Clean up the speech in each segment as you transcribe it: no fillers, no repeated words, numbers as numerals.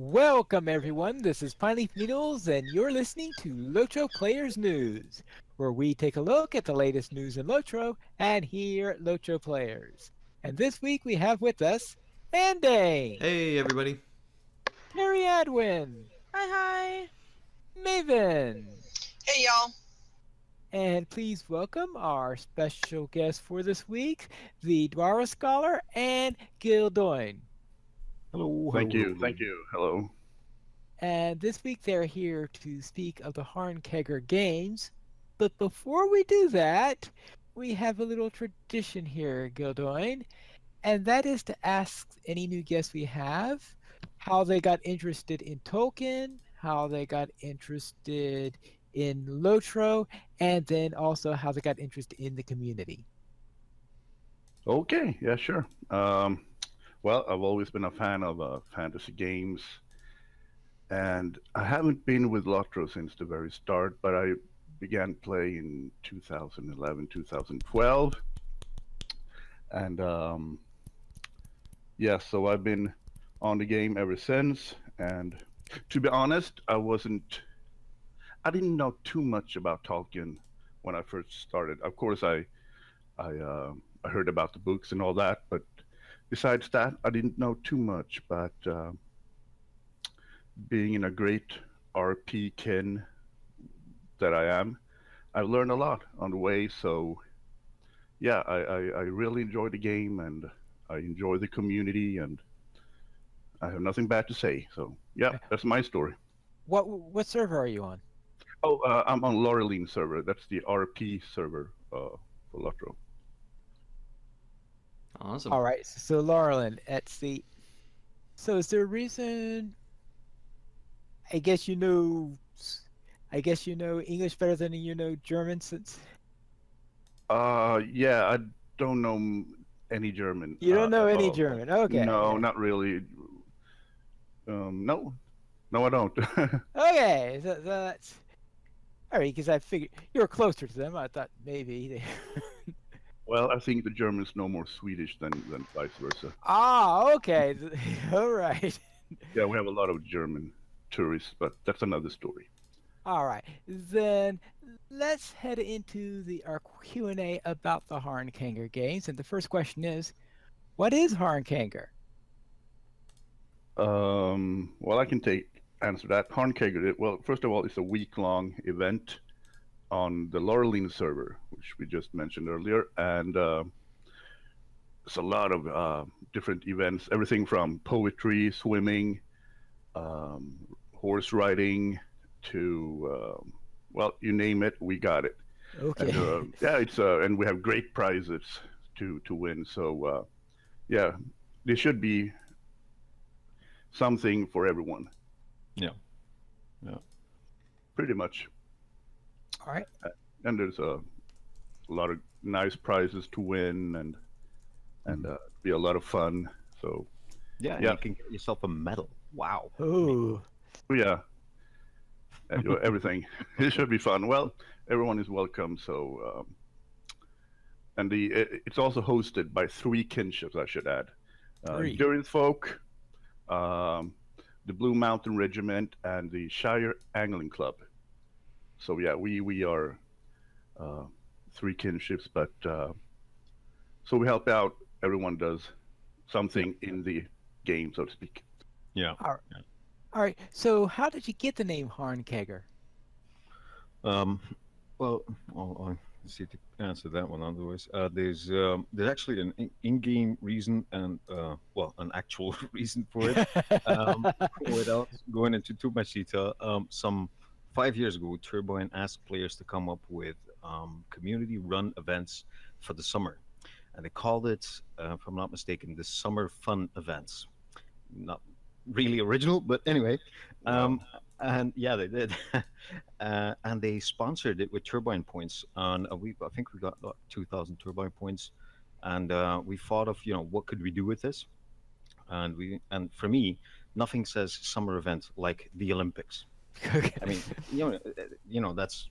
Welcome, everyone. This is Pineleaf Needles, and you're listening to LOTRO Players News, where we take a look at the latest news in LOTRO and hear LOTRO players. And this week we have with us Andy, Hey, everybody. Harry Adwin, Hi, hi. Maven, Hey, y'all. and please welcome our special guest for this week, the Dwara Scholar and Gildoin. Hello, Thank hello, you. hello. Thank you. Hello. And this week they're here to speak of the Hornkegger Games. But before we do that, we have a little tradition here, Gildoin, and that is to ask any new guests we have how they got interested in Tolkien, how they got interested in Lotro, and then also how they got interested in the community. Okay. Yeah, sure. Well, I've always been a fan of fantasy games, and I haven't been with LOTRO since the very start, but I began playing in 2011, 2012. And yeah, so I've been on the game ever since. And to be honest, I didn't know too much about Tolkien when I first started. Of course, I heard about the books and all that, but besides that, I didn't know too much. But being in a great RP kin that I am, I've learned a lot on the way. So yeah, I really enjoy the game and I enjoy the community, and I have nothing bad to say. So yeah, that's my story. What server are you on? Oh, I'm on Laureline server. That's the RP server for LOTRO. Awesome. All right, so Laurelin, let's see. So is there a reason? I guess you know. I guess you know English better than you know German, since Yeah, I don't know any German. you don't know at any all. German. Okay. No, Okay. not really. No, no, I don't. Okay. So that's all right, because I figured you were closer to them. I thought maybe they. Well, I think the Germans know more Swedish than vice versa. Okay. All right. Yeah, we have a lot of German tourists, but that's another story. All right. Then let's head into our Q&A about the Hornkanger games. And the first question is, what is Hornkanger? Well, I can answer that. Hornkegger. Well, first of all, it's a week-long event on the Laureline server, which we just mentioned earlier, and it's a lot of different events, everything from poetry, swimming, um, horse riding, to well, you name it, we got it. Okay. And yeah, it's and we have great prizes to win. So yeah, there should be something for everyone, Yeah, yeah. pretty much. All right. And there's a lot of nice prizes to win, and be a lot of fun. So Yeah, and yeah, you can get yourself a medal. Wow. Oh. yeah, everything. It should be fun. Well, everyone is welcome. So and it's also hosted by three kinships, I should add. Three. Durin Folk, um, the Blue Mountain Regiment, and the Shire Angling Club. So yeah, we are uh, three kinships, but so we help out. Everyone does something in the game, so to speak. Yeah. All right. All right. So how did you get the name Hornkager? Um, well, I'll see to answer that one. Otherwise, there's actually an in-game reason and well, an actual reason for it. Without going into too much detail, some 5 years ago, Turbine asked players to come up with community-run events for the summer, and they called it, if I'm not mistaken, the Summer Fun Events. Not really original, but anyway. Um, and yeah, they did, and they sponsored it with turbine points. And I think we got like 2,000 turbine points, and we thought of what could we do with this, and for me, nothing says summer event like the Olympics. Okay. I mean, that's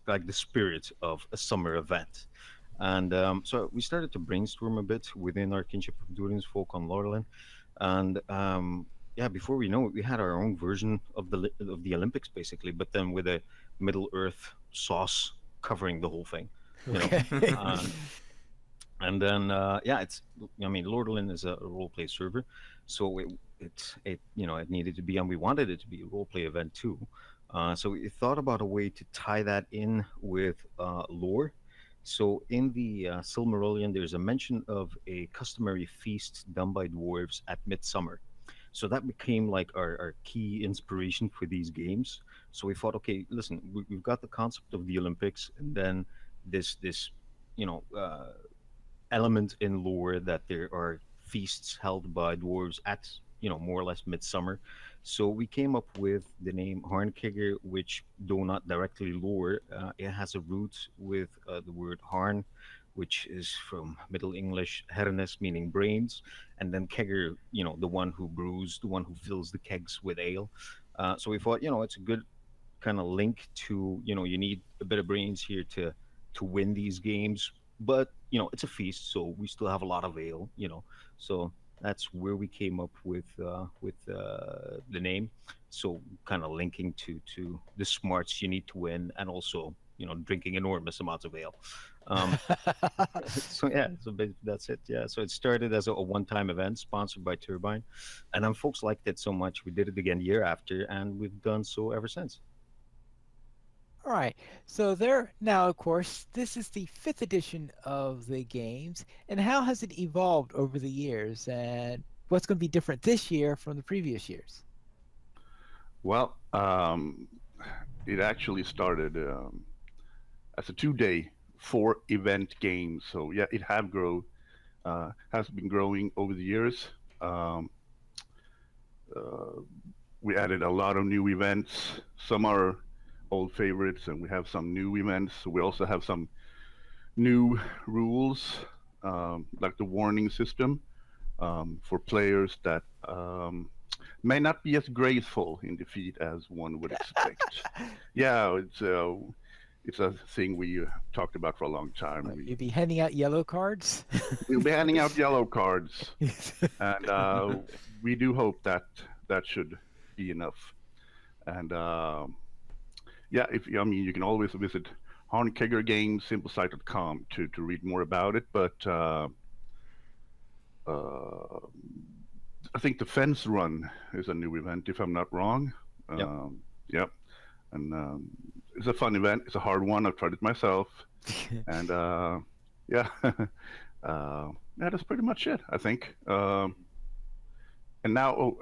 like the spirit of a summer event. And so we started to brainstorm a bit within our kinship of Durins folk on Laurelin, and yeah, before we know it, we had our own version of of the Olympics basically, but then with a Middle Earth sauce covering the whole thing, you know. Okay. And and then yeah, it's, I mean, Lordlin is a role play server, so it you know, it needed to be, and we wanted it to be a role play event too. So we thought about a way to tie that in with lore. So in the Silmarillion, there's a mention of a customary feast done by dwarves at midsummer. So that became like our key inspiration for these games. So we thought, okay, listen, we've got the concept of the Olympics, and then this you know, element in lore that there are feasts held by dwarves at, you know, more or less midsummer. So we came up with the name Harnkegger, which, though not directly lore, it has a root with the word Harn, which is from Middle English Hernes, meaning brains, and then Kegger, you know, the one who brews, the one who fills the kegs with ale. So we thought, you know, it's a good kind of link to, you know, you need a bit of brains here to win these games, but you know, it's a feast, so we still have a lot of ale, you know. So that's where we came up with the name. So kind of linking to the smarts you need to win, and also, you know, drinking enormous amounts of ale. um, so yeah, so that's it. Yeah, so it started as a one-time event sponsored by Turbine, and then folks liked it so much we did it again year after, and we've done so ever since. All right. So there now, of course, this is the fifth edition of the games. And how has it evolved over the years? And what's going to be different this year from the previous years? Well, it actually started as a 2 day, 4 event game. So yeah, it has been growing over the years. Um, uh, we added a lot of new events. Some are old favorites, and we have some new events. We also have some new rules, like the warning system for players that may not be as graceful in defeat as one would expect. Yeah, it's a thing we talked about for a long time. You'll be handing out yellow cards? We'll be handing out yellow cards, and we do hope that that should be enough. And yeah, if I mean, you can always visit Hornkegger Games simplesite.com to read more about it. But uh, I think the fence run is a new event, if I'm not wrong. Yep. Yep, and it's a fun event. It's a hard one. I've tried it myself, and yeah, yeah, that's pretty much it, I think. And now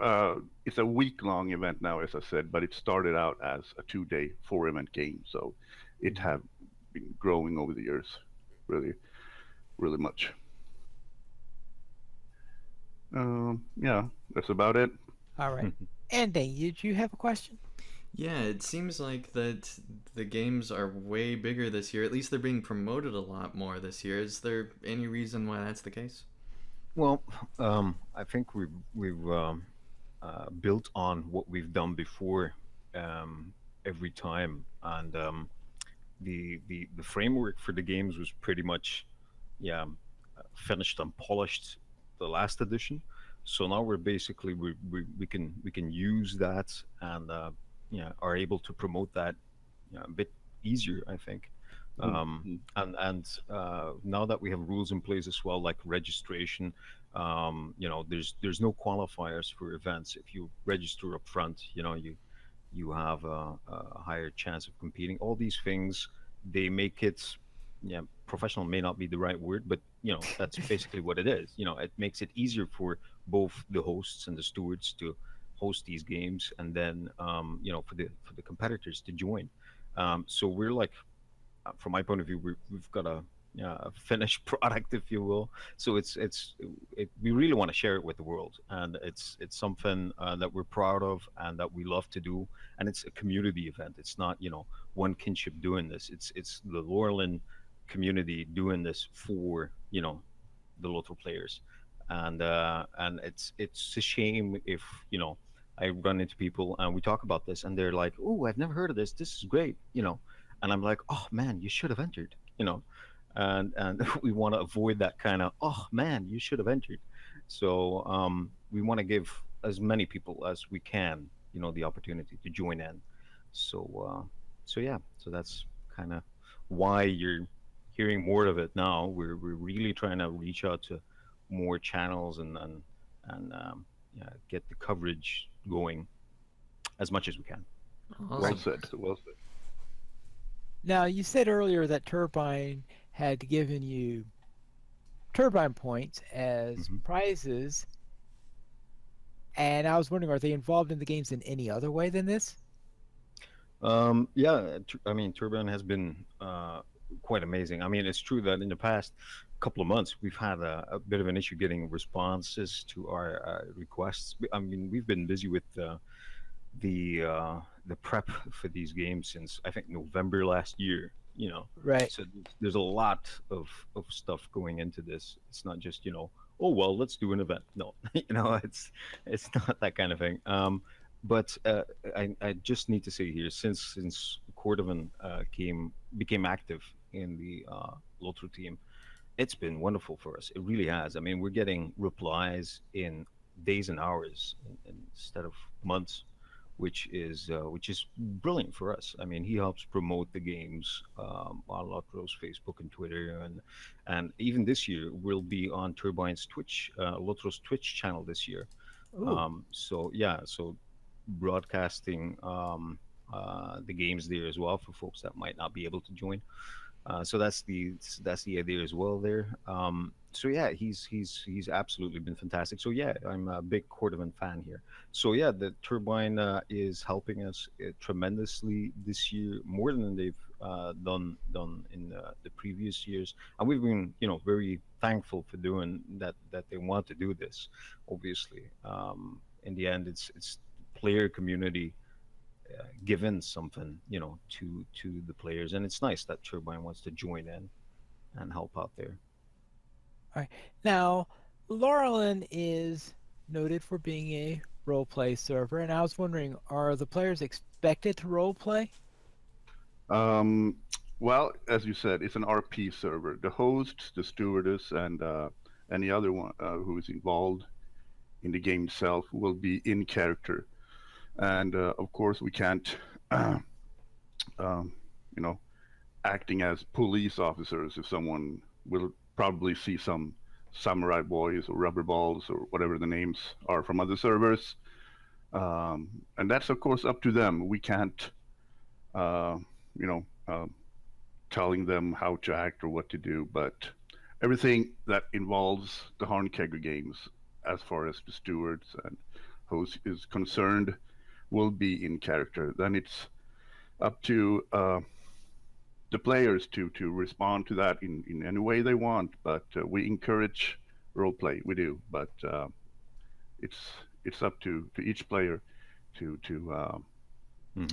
it's a week-long event now, as I said, but it started out as a 2 day, 4 event game. So it have been growing over the years, really, really much. Yeah, that's about it. All right. Andy, did you have a question? Yeah, it seems like that the games are way bigger this year. At least they're being promoted a lot more this year. Is there any reason why that's the case? Well, I think we've built on what we've done before, every time, and the framework for the games was pretty much, yeah, finished and polished the last edition. So now we're basically we can use that, and yeah, are able to promote that, yeah, a bit easier, I think. And now that we have rules in place as well, like registration, you know, there's no qualifiers for events. If you register up front, you know, you have a higher chance of competing. All these things, they make it, yeah, professional may not be the right word, but you know, that's basically what it is. You know, it makes it easier for both the hosts and the stewards to host these games, and then you know, for the competitors to join. So we're like, from my point of view, we've got a, yeah, a finished product, if you will. So we really want to share it with the world, and it's something that we're proud of and that we love to do. And it's a community event. It's not, you know, one kinship doing this. It's the Laurelin community doing this for, you know, the LOTRO players, and it's a shame if, you know, I run into people and we talk about this and they're like, "Oh, I've never heard of this. This is great," you know, and I'm like, "Oh man, you should have entered," you know, and we want to avoid that kind of, "Oh man, you should have entered." So we want to give as many people as we can, the opportunity to join in. So yeah, so that's kind of why you're hearing more of it now. We're really trying to reach out to more channels and yeah, get the coverage going as much as we can. Well Awesome. said. Well said. Now, you said earlier that Turbine had given you Turbine points as Mhm. prizes, and I was wondering, are they involved in the games in any other way than this? Yeah, I mean, Turbine has been quite amazing. I mean, it's true that in the past couple of months we've had a bit of an issue getting responses to our requests. I mean, we've been busy with the prep for these games since I think November last year. Right. So there's a lot of stuff going into this. It's not just oh well, let's do an event. No, it's not that kind of thing. But I just need to say here, since Cordovan became active in the LOTRO team, it's been wonderful for us. It really has. I mean, we're getting replies in days and hours instead of months, which is brilliant for us. I mean, he helps promote the games on Lotro's Facebook and Twitter, and even this year we'll be on Turbine's Twitch, Lotro's Twitch channel this year. Ooh. So yeah, so broadcasting the games there as well for folks that might not be able to join. So that's the idea as well there. So yeah, he's absolutely been fantastic. So yeah, I'm a big Cordovan fan here. So yeah, the Turbine is helping us tremendously this year, more than they've done in the previous years, and we've been very thankful for doing that. That they want to do this. Obviously, in the end, it's player community given something to the players, and it's nice that Turbine wants to join in and help out there. All right. Now, Laurelin is noted for being a role play server, and I was wondering, are the players expected to role play? Um, well, as you said, it's an RP server. The host, the stewardess, and any other one who is involved in the game itself will be in character. And of course, we can't, um, you know, acting as police officers if someone will probably see some samurai boys or rubber balls or whatever the names are from other servers. And that's of course up to them. We can't, uh, you know, telling them how to act or what to do, but everything that involves the Hornkegger games, as far as the stewards and host is concerned, will be in character. Then it's up to the players to respond to that in any way they want. But we encourage role play. We do, but it's it's up to each player to Hmm.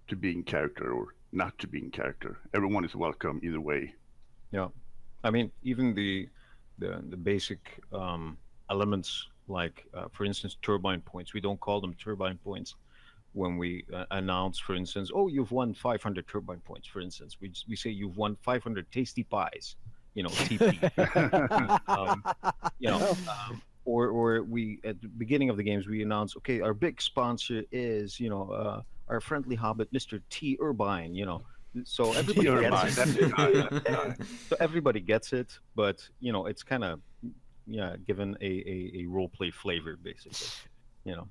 to be in character or not to be in character. Everyone is welcome either way. Yeah, I mean, even the basic elements, like for instance, turbine points. We don't call them turbine points when we announce, for instance, oh, you've won 500 turbine points. For instance, we say you've won 500 tasty pies. TP. Um, you know, or we at the beginning of the games we announce, okay, our big sponsor is our friendly hobbit, Mr. T. Urbine. So everybody Irvine, gets that's it. the guy. That's the guy. So everybody gets it, but it's kind of given a role play flavor basically. You know.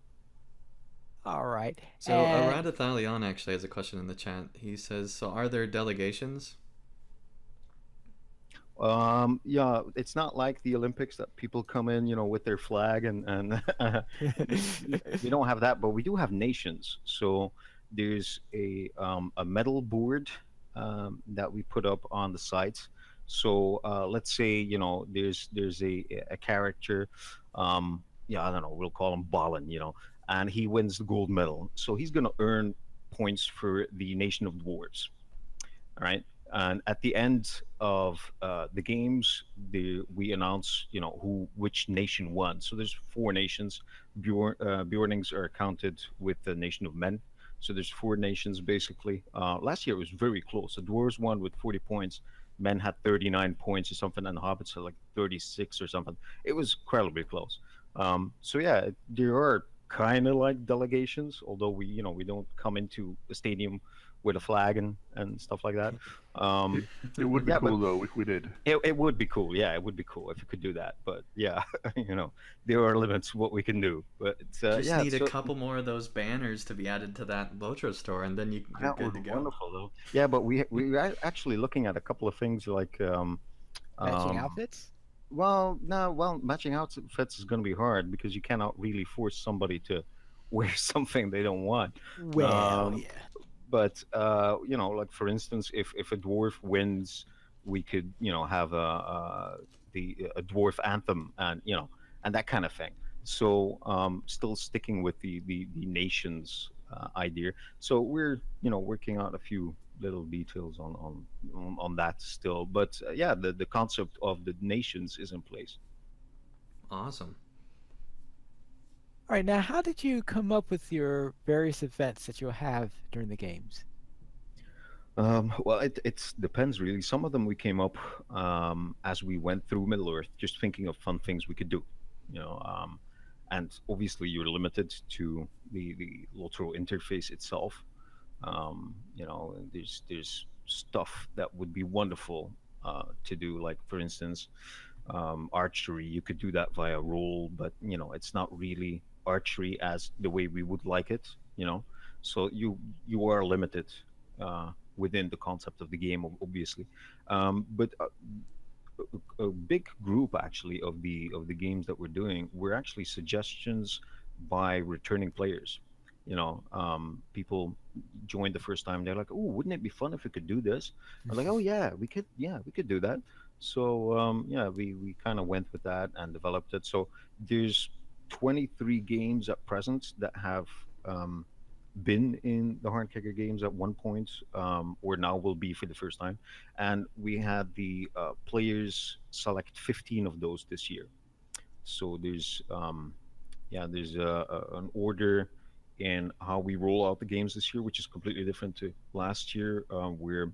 All right. So And Aradathalion actually has a question in the chat. He says, "So are there delegations?" Yeah, it's not like the Olympics that people come in, with their flag and we don't have that, but we do have nations. So there's a medal board that we put up on the site. So let's say there's a character, yeah, I don't know, we'll call him Balin, and he wins the gold medal. So he's gonna earn points for the nation of dwarves. All right. And at the end of the games, we announce, which nation won. So there's four nations. Bjornings are counted with the nation of men. So there's four nations basically. Last year it was very close. The dwarves won with 40 points. Men had 39 points or something, and the hobbits had like 36 or something. It was incredibly close. So yeah, there are kind of like delegations, although we don't come into a stadium with a flag and stuff like that. It, Um, it would be yeah, but cool though if we did. it would be cool. Yeah, it would be cool if you could do that. But yeah, there are limits to what we can do. But Just yeah, need a so couple more of those banners to be added to that LOTRO store, and then you're that good would to be go. wonderful though. Yeah, but we are actually looking at a couple of things like Matching um, outfits? well, no, well, matching outfits is going to be hard because you cannot really force somebody to wear something they don't want. Well, Um, yeah. but like for instance, if a dwarf wins, we could have a dwarf anthem, and that kind of thing. So still sticking with the nations idea. So we're working out a few little details on that still, but yeah, the concept of the nations is in place. Awesome. All right, now how did you come up with your various events that you'll have during the games? Well, it depends really. Some of them we came up as we went through Middle Earth, just thinking of fun things we could do, you know. And obviously, you're limited to the Lotro interface itself. There's stuff that would be wonderful to do, like for instance, archery. You could do that via roll, but it's not really archery as the way we would like it. So you are limited within the concept of the game, obviously. But a big group actually of the games that we're doing were actually suggestions by returning players. People joined the first time. They're like, "Oh, wouldn't it be fun if we could do this?" I'm like, "Oh yeah, we could. Yeah, we could do that." So yeah, we kind of went with that and developed it. So there's 23 games at present that have been in the Hornkicker games at one point, or now will be for the first time. And we had the players select 15 of those this year. So there's an order in how we roll out the games this year, which is completely different to last year, where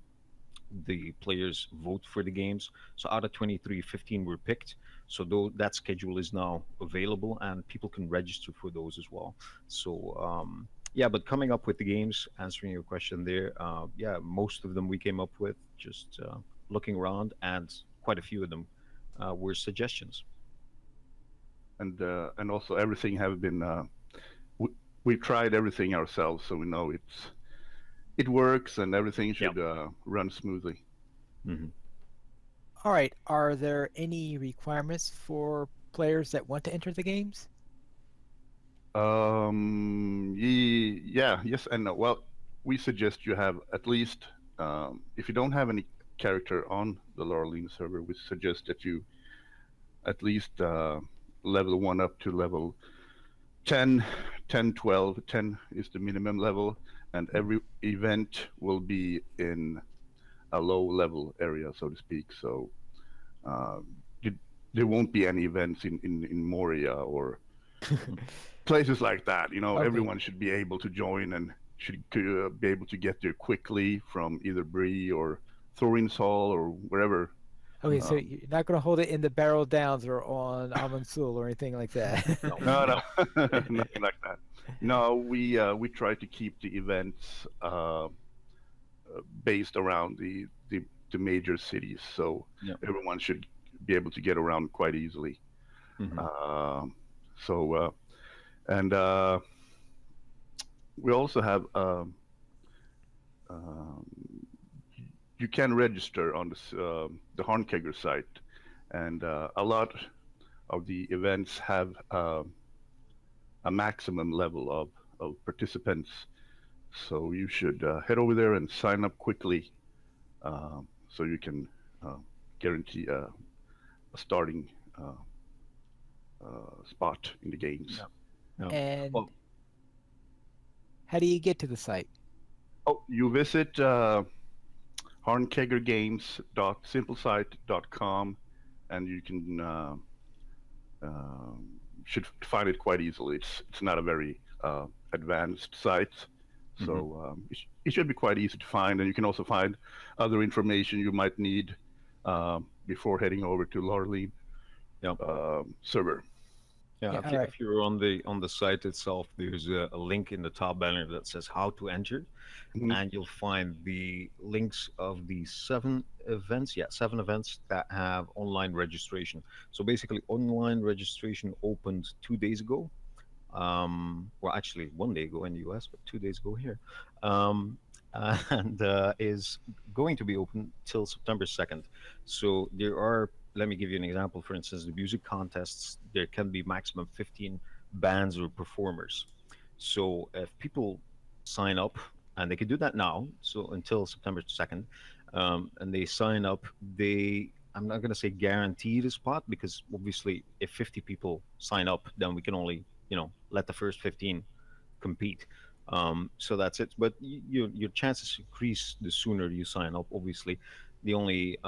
the players vote for the games. So out of 23, 15 were picked. So that schedule is now available, and people can register for those as well. So yeah, but coming up with the games, answering your question there, yeah, most of them we came up with just looking around, and quite a few of them were suggestions. And also everything have been we, we've tried everything ourselves, so we know it works and everything Yeah. should run smoothly. Hmm. All right, are there any requirements for players that want to enter the games? Yeah, yes and no. Well, we suggest you have at least, if you don't have any character on the Laureline server, we suggest that you at least level 1 up to level 10, 10, 12. 10 is the minimum level, and every event will be in a low level area, so to speak. So uh, you, there won't be any events in Moria or places like that. Okay. Everyone should be able to join and should be able to get there quickly from either Bree or Thorin's Hall or wherever. Okay, so Um, you're not going to hold it in the Barrel Downs or on Amansul or anything like that. No. no, no, nothing like that. No, we try to keep the events based around the major cities, so Yeah. everyone should be able to get around quite easily. Hmm. Um, so and we also have um, you can register on the Hornkegger site, and a lot of the events have a maximum level of participants. So you should head over there and sign up quickly, so you can uh, guarantee a starting spot in the games. Yeah. Yeah. And Well, how do you get to the site? Oh, you visit hornkeggergames.simplesite.com, and you can uh, should find it quite easily. It's not a very advanced site, so mhm. it should be quite easy to find. And you can also find other information you might need before heading over to Laureline Yeah. server. Yeah, Yeah. All right. if you're on the site itself, there's a link in the top banner that says how to enter, Mhm. and you'll find the links of the 7 events. Yeah, 7 events that have online registration. So basically, online registration opened 2 days ago. Well, actually, one day ago in the US, but 2 days ago here, um, and is going to be open till September 2nd. So there are, let me give you an example. For instance, the music contests, there can be maximum 15 bands or performers. So if people sign up, and they can do that now, so until September 2nd, and they sign up, I'm not going to say guarantee the spot because obviously if 50 people sign up, then we can only, let the first 15 compete. So that's it. But your chances increase the sooner you sign up. Obviously, the only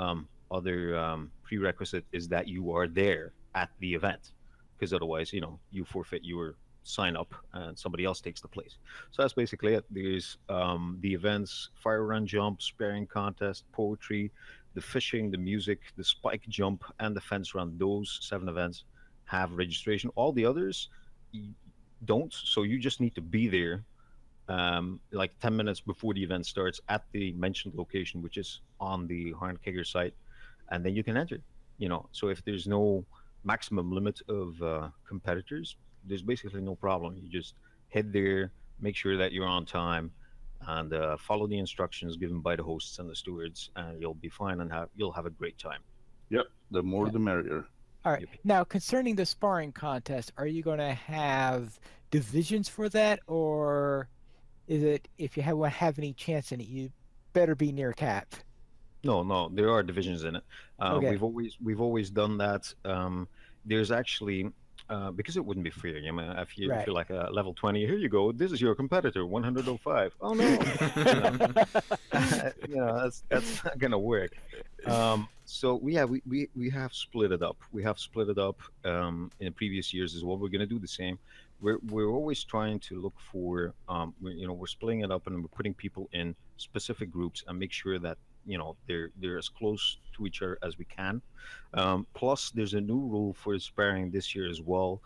other prerequisite is that you are there at the event, because otherwise, you forfeit your sign up and somebody else takes the place. So that's basically it. There's the events: fire run jump, sparring contest, poetry, the fishing, the music, the spike jump, and the fence run. Those 7 events have registration. All the others don't. So you just need to be there like 10 minutes before the event starts at the mentioned location, which is on the Harnkegger site, and then you can enter. So if there's no maximum limit of competitors, there's basically no problem. You just head there, make sure that you're on time, and follow the instructions given by the hosts and the stewards, and you'll be fine and you'll have a great time. Yep, the more Yeah. the merrier. All right. Yep. Now, concerning the sparring contest, are you going to have divisions for that, or is it if you have any chance in it, you better be near cap? No, no, there are divisions in it. Okay. We've always done that. There's actually because it wouldn't be fair. If you're Right. like a level 20, here you go. This is your competitor, 105. Oh no, you know, that's not gonna work. So we have split it up. We have split it up in previous years as well. We're gonna do the same. We're always trying to look for we're splitting it up and we're putting people in specific groups and make sure that they're as close to each other as we can. Plus, there's a new rule for sparring this year as well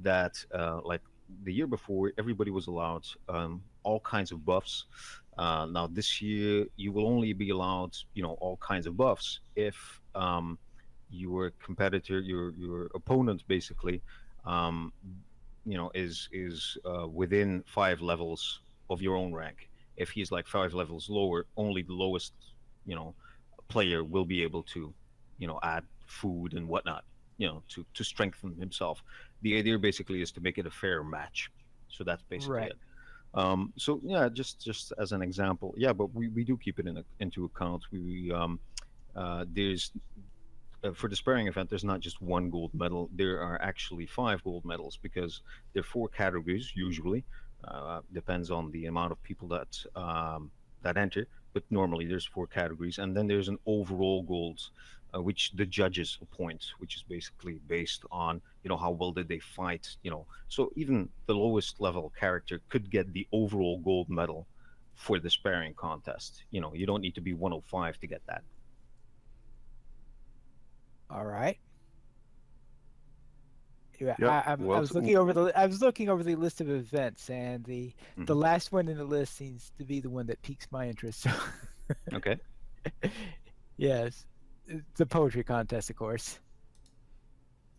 that like the year before, everybody was allowed all kinds of buffs. Now this year, you will only be allowed all kinds of buffs if your competitor, your opponent, basically, um, is within 5 levels of your own rank. If he's like 5 levels lower, only the lowest, you know, player will be able to, add food and whatnot, to strengthen himself. The idea basically is to make it a fair match. So that's basically Right. it. So yeah, just as an example, yeah, but we do keep it into account. There's for the sparring event, there's not just one gold medal. There are actually 5 gold medals because there are 4 categories usually. Depends on the amount of people that enter, but normally there's 4 categories, and then there's an overall gold, which the judges appoint, which is basically based on how well did they fight. So even the lowest level character could get the overall gold medal for the sparring contest. You don't need to be 105 to get that. All right. Yeah, Yep. I Well, was looking over the list of events, and the Mhm. last one in the list seems to be the one that piques my interest. So, Okay. yes, the poetry contest, of course.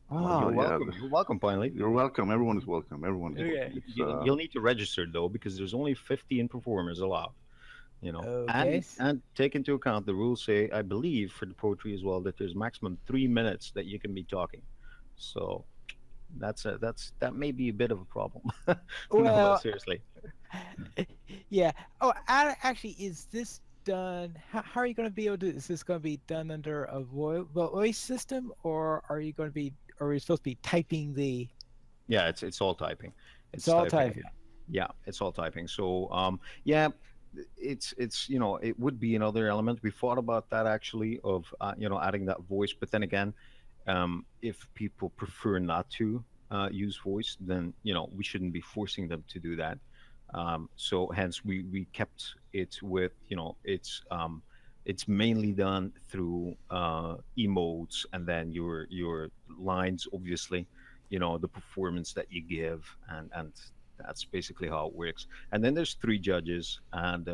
Oh, well, you're yeah. welcome. You're welcome, finally. You're welcome. Everyone is welcome. Everyone is welcome. Okay. It's You'll need to register though, because there's only 15 performers allowed. Okay. And take into account the rules say, I believe, for the poetry as well, that there's maximum 3 minutes that you can be talking. So that may be a bit of a problem. No, but Well, seriously. yeah. Oh, actually, is this done? How are you going to be able to? Is this going to be done under a voice system, or are you going to be? Or are you supposed to be typing the? Yeah, it's all typing. It's It's all typing. typing. Yeah, it's all typing. So yeah, it would be another element. We thought about that actually of adding that voice, but then again, if people prefer not to use voice, then we shouldn't be forcing them to do that. So hence we kept it with it's mainly done through emotes and then your lines, obviously. the performance that you give, and that's basically how it works. And then there's three judges, and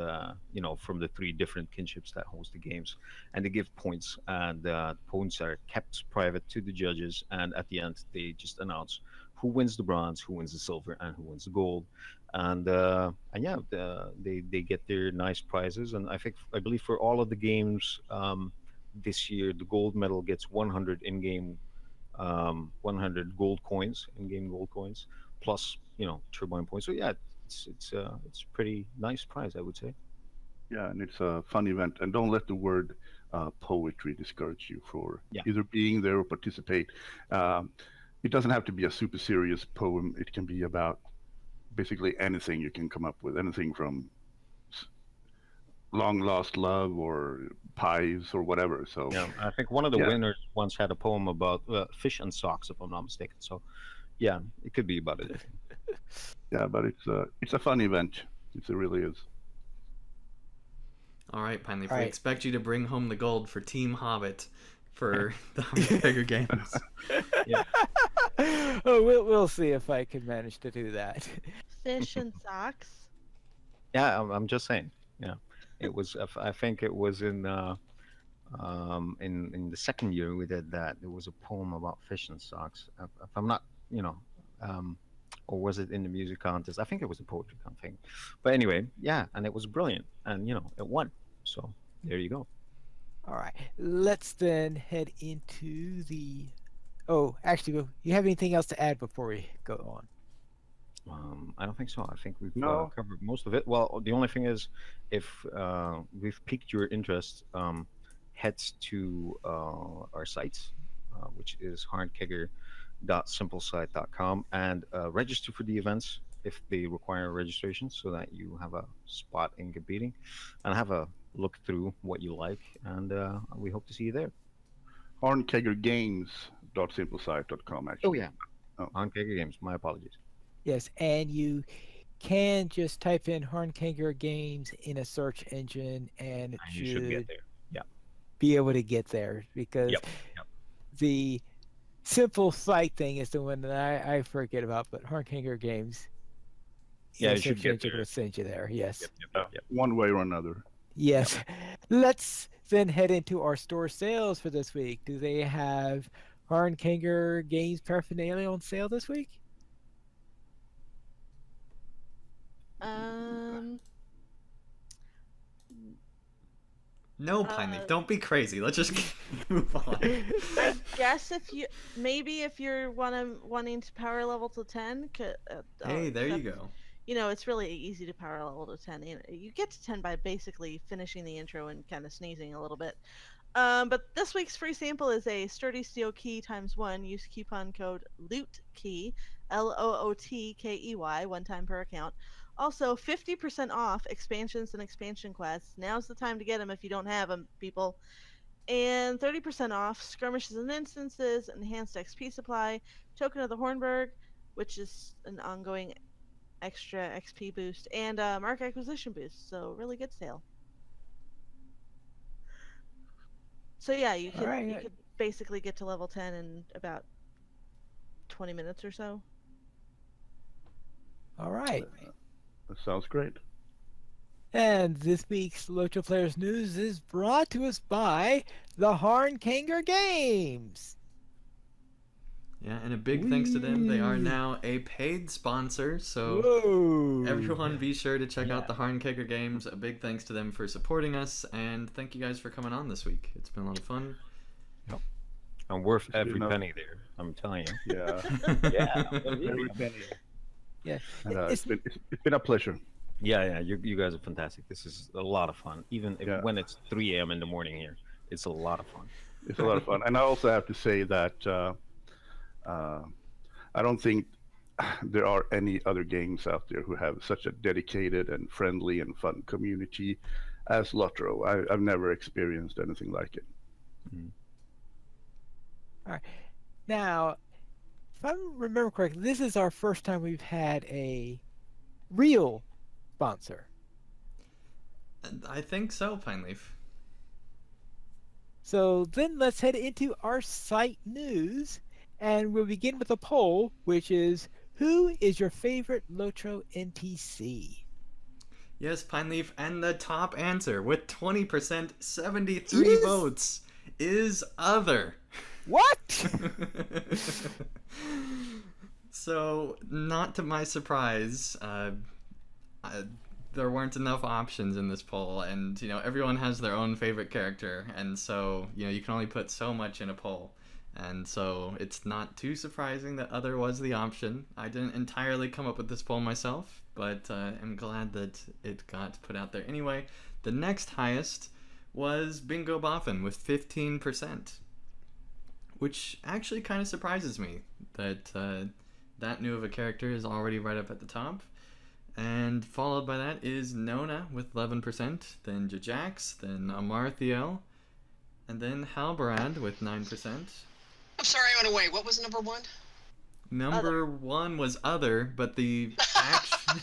from the three different kinships that host the games, and they give points, and points are kept private to the judges, and at the end they just announce who wins the bronze, who wins the silver, and who wins the gold. And yeah, they get their nice prizes, and I believe for all of the games this year, the gold medal gets 100 in-game 100 gold coins, in-game gold coins, plus turbine points. So yeah, it's pretty nice prize, I would say. Yeah, and it's a fun event. And don't let the word poetry discourage you for Yeah. either being there or participate. Um, it doesn't have to be a super serious poem. It can be about basically anything you can come up with, anything from long lost love or pies or whatever. So Yeah, I think one of the yeah, winners once had a poem about fish and socks, if I'm not mistaken. So yeah, it could be about anything. yeah, but it's a fun event. It really is. All right, Pineleaf, All we right. expect you to bring home the gold for Team Hobbit for the Hunger Games. Yeah. Oh, we'll see if I can manage to do that. Fish and socks. Yeah, I'm just saying. Yeah, it was. I think it was in the second year we did that. There was a poem about fish and socks. If I'm not, or was it in the music contest? I think it was a poetry thing. But anyway, yeah, and it was brilliant, and it won. So there you go. All right, let's then head into the. Oh, actually, you have anything else to add before we go on? I don't think so. I think we've No. covered most of it. Well, the only thing is, if we've piqued your interest, head to our site, which is hardkegger.simplesite.com, and register for the events if they require registration, so that you have a spot in competing, and have a look through what you like, and we hope to see you there. Hornkeggergames.simplesite.com actually. Oh yeah, Oh. Hardkegger Games. My apologies. Yes, and you can just type in Hornkanger Games in a search engine, and it And you should get should there. Yeah. be able to get there, because Yep. Yep. the simple site thing is the one that I forget about, but Hornkanger Games. in Yeah, a you should search get engine there. will send you there. Yes. Yep. Yep. Yep. One way or another. Yes. Let's then head into our store sales for this week. Do they have Hornkanger Games paraphernalia on sale this week? Um, No, Pineleaf, don't be crazy. Let's just move on. I guess if you're wanting to power level to 10, Hey, there you except, go. It's really easy to power level to 10. You get to 10 by basically finishing the intro and kind of sneezing a little bit. But this week's free sample is a sturdy steel key ×1. Use coupon code LOOTKEY, LOOTKEY, one time per account. Also, 50% off expansions and expansion quests. Now's the time to get them if you don't have them, people. And 30% off skirmishes and instances, enhanced XP supply, token of the Hornburg, which is an ongoing extra XP boost, and mark acquisition boost. So really good sale. So yeah, you All right. could basically get to level 10 in about 20 minutes or so. All right. That sounds great. And this week's LOTRO Players News is brought to us by the Hornkanger Games. Yeah, and a big thanks to them. They are now a paid sponsor, so Whoa. everyone be sure to check Yeah. out the Hornkegger Games. A big thanks to them for supporting us, and thank you guys for coming on this week. It's been a lot of fun. And worth It's every enough. penny there. I'm telling you. Yeah. Yeah. Every penny. Yeah. And, It's- it's been a pleasure. Yeah. You guys are fantastic. This is a lot of fun. Even Yeah. when it's 3 a.m. in the morning here, it's a lot of fun. It's a lot of fun. And I also have to say that I don't think there are any other games out there who have such a dedicated and friendly and fun community as LOTRO. I've never experienced anything like it. Now, if I remember correctly, this is our first time we've had a real sponsor. I think so, Pineleaf. So then let's head into our site news. And we'll begin with a poll, which is, who is your favorite LOTRO NPC? Yes, Pine Leaf, and the top answer with 20%, 73 Is- votes is other. What? So, not to my surprise, there weren't enough options in this poll, and everyone has their own favorite character, and so you can only put so much in a poll, and so it's not too surprising that other was the option. I didn't entirely come up with this poll myself, but I'm glad that it got put out there anyway. The next highest was Bingo Boffin with 15%, which actually kind of surprises me that that new of a character is already right up at the top. And followed by that is Nona with 11%, then Jajax, then Amarthiel, and then Halbarad with 9%. I'm sorry I went away. What was number one? Number one was Other, but the action...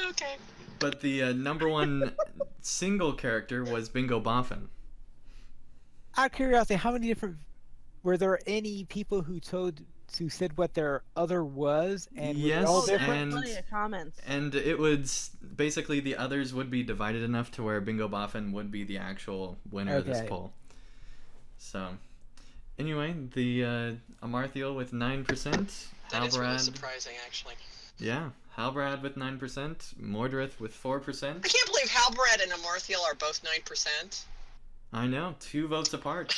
Okay. But the number one single character was Bingo Boffin. Out of curiosity, how many different... Were there any people who said what their other was? And were they Yes, all Oh, there were different? plenty of comments. And it was basically the others would be divided enough to where Bingo Boffin would be the actual winner of this Okay. poll. So, anyway, the Amarthiel with 9%, That is really Halbarad, surprising, actually. yeah, Halbarad with 9%, Mordrith with 4%. I can't believe Halbrad and Amarthiel are both 9%. I know, 2 votes apart.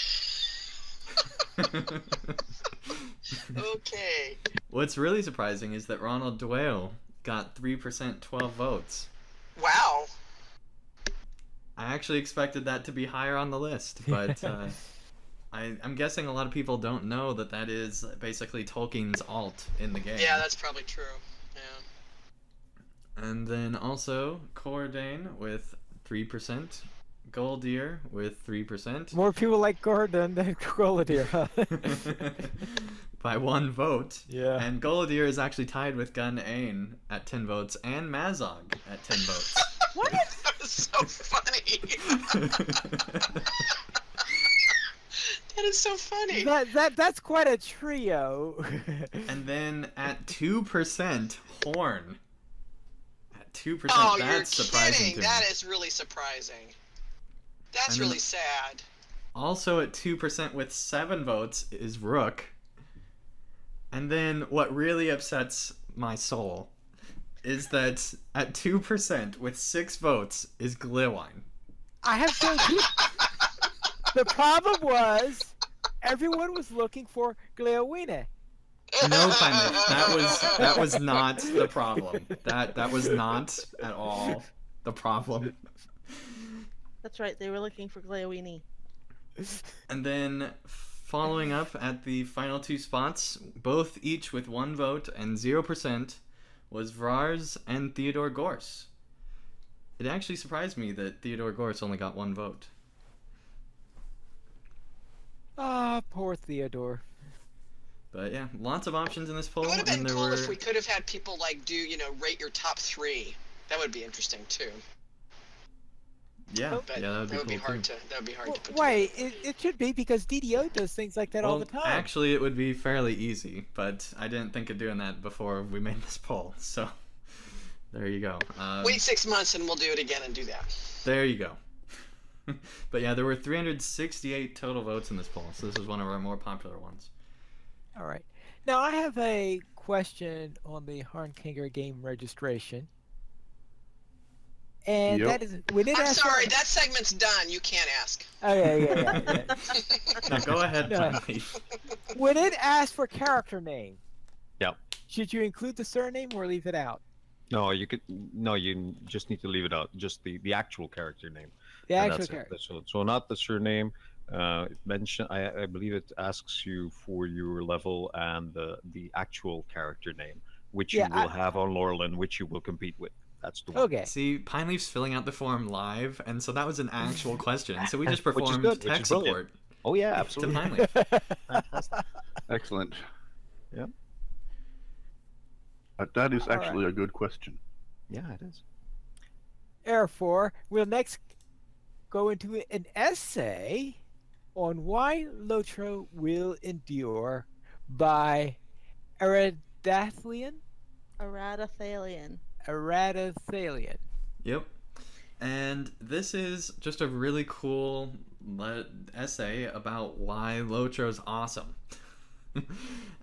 Okay. What's really surprising is that Ronald Dwale got 3%, 12 votes. Wow. I actually expected that to be higher on the list, but I'm guessing a lot of people don't know that is basically Tolkien's alt in the game. Yeah, that's probably true. Yeah. And then also Cordane with 3%, Goldier with 3%. More people like Gordon than Goladier, huh? By 1 vote. Yeah. And Goladier is actually tied with Gun Ain at 10 votes and Mazog at 10 votes. What? That was so funny. That is so funny. That's quite a trio. And then at 2%, Horn. At 2%, Oh, you're that's surprising kidding. to That me. is really surprising. That's And then- really sad. Also at 2% with 7 votes is Rook. And then what really upsets my soul is that at 2% with 6 votes is Glywine. I have to agree. The problem was everyone was looking for Glewine. No, Clement, that was not the problem. That was not at all the problem. That's right, they were looking for Glewini. And then following up at the final 2 spots, both each with 1 vote and 0%, was Vrars and Theodore Gorse. It actually surprised me that Theodore Gorse only got 1 vote. Ah, poor Theodore. But yeah, lots of options in this poll, It would have and been there cool were if we could have had people rate your top 3. That would be interesting too. yeah, But that would be that would be cool hard too. to put Wait, it should be because DDO does things like that all Well, the time. actually, it would be fairly easy, but I didn't think of doing that before we made this poll, so there you go. Wait 6 months and we'll do it again and do that. There you go. But yeah, there were 368 total votes in this poll, so this is one of our more popular ones. All right. Now I have a question on the Harnkinger game registration. And Yep. that is when it I'm asks sorry, that segment's done. You can't ask. Oh yeah. Now go ahead, No. Pine Leaf. When it asks for character name, Yep. should you include the surname or leave it out? No, you could. No, you just need to leave it out. Just the actual character name. The And actual that's it. character. So not the surname. I believe it asks you for your level and the actual character name, which Yeah, you will have on Laurelin, which you will compete with. That's the one. Okay. See, Pine Leaf's filling out the form live, and so that was an actual question. So we just Which is performed good, which tech is brilliant. support Oh yeah, to absolutely. Pine Leaf. Excellent. Yep. That is All actually a good question. Yeah, it is. Therefore, we'll next go into an essay on Why Lotro Will Endure by Aradathlian? Aradathalion. Aradathalian. Yep. And this is just a really cool essay about why Lotro's awesome.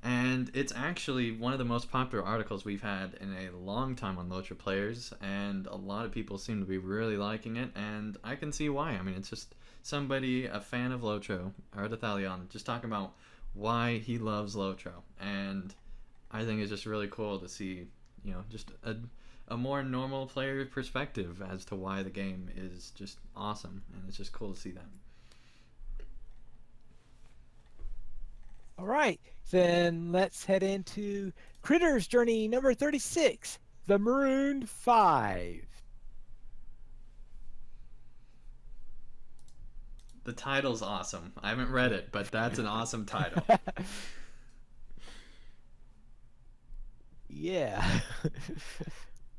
And it's actually one of the most popular articles we've had in a long time on Lotro players, and a lot of people seem to be really liking it, and I can see why. I mean, it's just somebody, a fan of Lotro, Ardathalion, just talking about why he loves Lotro, and I think it's just really cool to see, just a more normal player perspective as to why the game is just awesome, and it's just cool to see that. All right, then let's head into Critter's Journey number 36, The Marooned Five. The title's awesome. I haven't read it, but that's an awesome title. Yeah.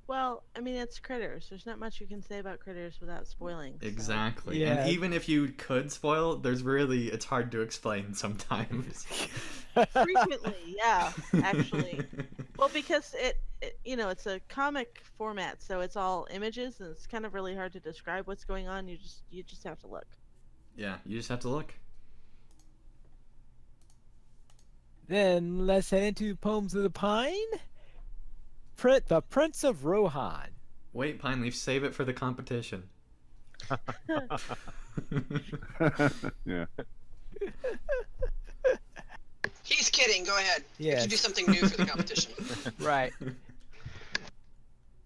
Well, I mean, it's Critters. There's not much you can say about Critters without spoiling. so- Exactly. Yeah. And even if you could spoil, it's hard to explain sometimes. Frequently, yeah, actually. Well, because it's a comic format, so it's all images, and it's kind of really hard to describe what's going on. You just have to look. Yeah, you just have to look. Then let's head into Poems of the Pine. The Prince of Rohan. Wait, Pineleaf, save it for the competition. Yeah. He's kidding. Go ahead. You Yes. should do something new for the competition. Right.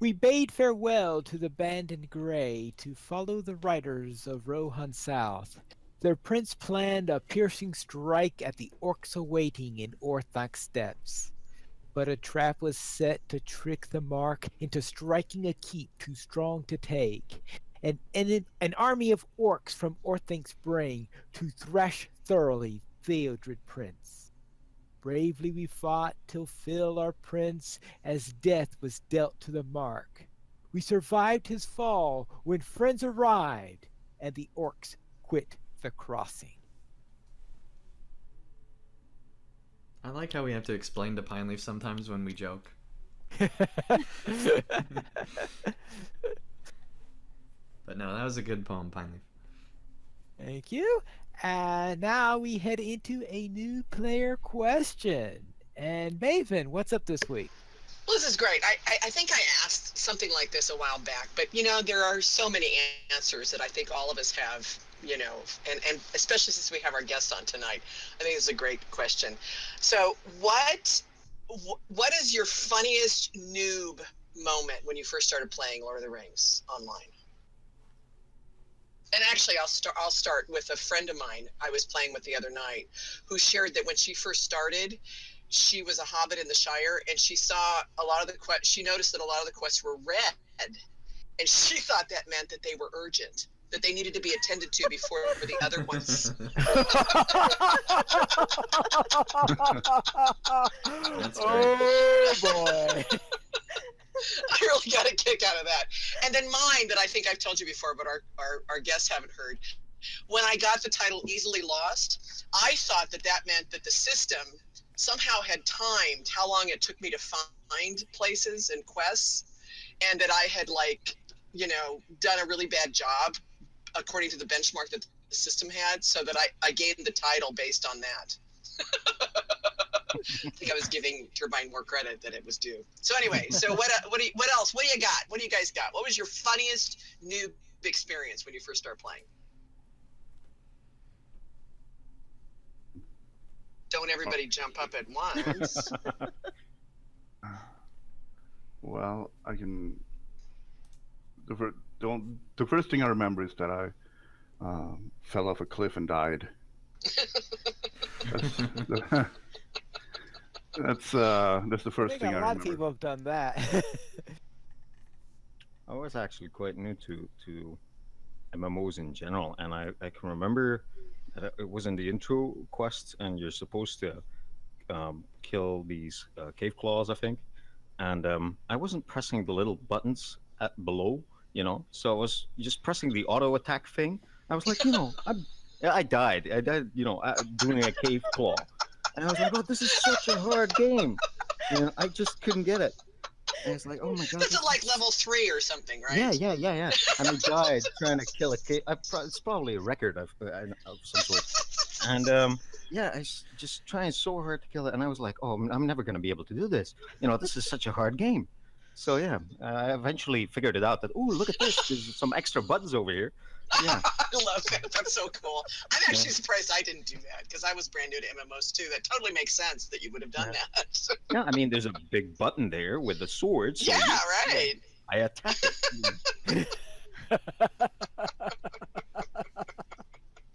We bade farewell to the band in gray to follow the riders of Rohan South. Their prince planned a piercing strike at the orcs awaiting in Orthanc steppes. But a trap was set to trick the mark into striking a keep too strong to take. An army of orcs from Orthanc's brain to thrash thoroughly Theodred Prince. Bravely we fought till Phil our prince, as death was dealt to the mark. We survived his fall when friends arrived, and the orcs quit the crossing. I like how we have to explain to Pineleaf sometimes when we joke. But no, that was a good poem, Pineleaf. Thank you. And now we head into a new player question. And Maven, what's up this week? Well, this is great. I think I asked something like this a while back, but there are so many answers that I think all of us have, and especially since we have our guest on tonight, I think it's a great question. So, what is your funniest noob moment when you first started playing Lord of the Rings online? And actually, I'll start with a friend of mine I was playing with the other night, who shared that when she first started, she was a hobbit in the Shire, and she saw a lot of the she noticed that a lot of the quests were red, and she thought that meant that they were urgent, that they needed to be attended to before the other ones. That's great. Oh boy. I really got a kick out of that. And then mine that I think I've told you before, but our guests haven't heard. When I got the title Easily Lost, I thought that meant that the system somehow had timed how long it took me to find places and quests, and that I had done a really bad job according to the benchmark that the system had, so that I gained the title based on that. I think I was giving Turbine more credit than it was due. So anyway, so what else? What do you got? What do you guys got? What was your funniest noob experience when you first started playing? Don't everybody jump up at once. Well, I can. The first thing I remember is that I fell off a cliff and died. That's the I first think thing a I lot of remember. people have done that. I was actually quite new to MMOs in general, and I can remember that it was in the intro quest, and you're supposed to kill these cave claws, I think, and I wasn't pressing the little buttons at below, so I was just pressing the auto attack thing. I was like, Yeah, I died. Doing a cave claw, and I was like, "Oh, this is such a hard game," and I just couldn't get it. And it's like, "Oh my god, This is this like is." level 3 or something, Yeah, right? yeah, yeah, yeah. And I died trying to kill a cave. It's probably a record of some sort. And yeah, just trying so hard to kill it, and I was like, "Oh, I'm never going to be able to do this. This is such a hard game." So yeah, I eventually figured it out that, oh, look at this. There's some extra buttons over here. Yeah, I love that. That's so cool. I'm yeah, actually surprised I didn't do that because I was brand new to MMOs too. That totally makes sense that you would have done yeah. that. Yeah, I mean, there's a big button there with the sword, Yeah, so yeah, right. I attack it.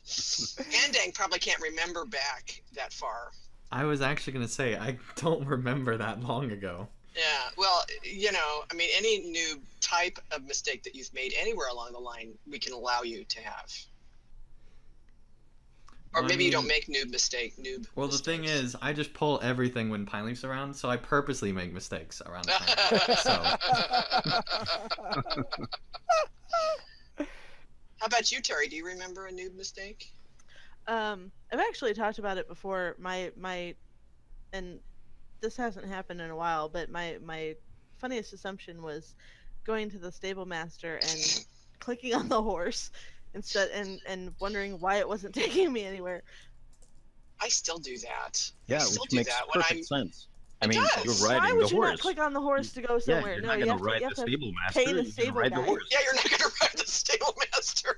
Andang probably can't remember back that far. I was actually gonna say I don't remember that long ago. Yeah, well, I mean, any new type of mistake that you've made anywhere along the line, we can allow you to have. Or Well, I maybe you don't mean, make noob well, the thing mistakes. is, I just pull everything when Pine Leaf's around, so I purposely make mistakes around Pine Leaf. So How about you, Terry? Do you remember a noob mistake? I've actually talked about it before. And this hasn't happened in a while, but my funniest assumption was going to the stable master and clicking on the horse instead, and wondering why it wasn't taking me anywhere. I still do that. I Yeah, still which do makes that when I'm. perfect sense. I It mean, you're does. Why riding the would you not horse. click on the horse to go Yeah, somewhere? you're No, not you going have to to ride you the have to stable pay master. the You're going to stable ride the guy. horse. Yeah, you're not gonna ride the stable master.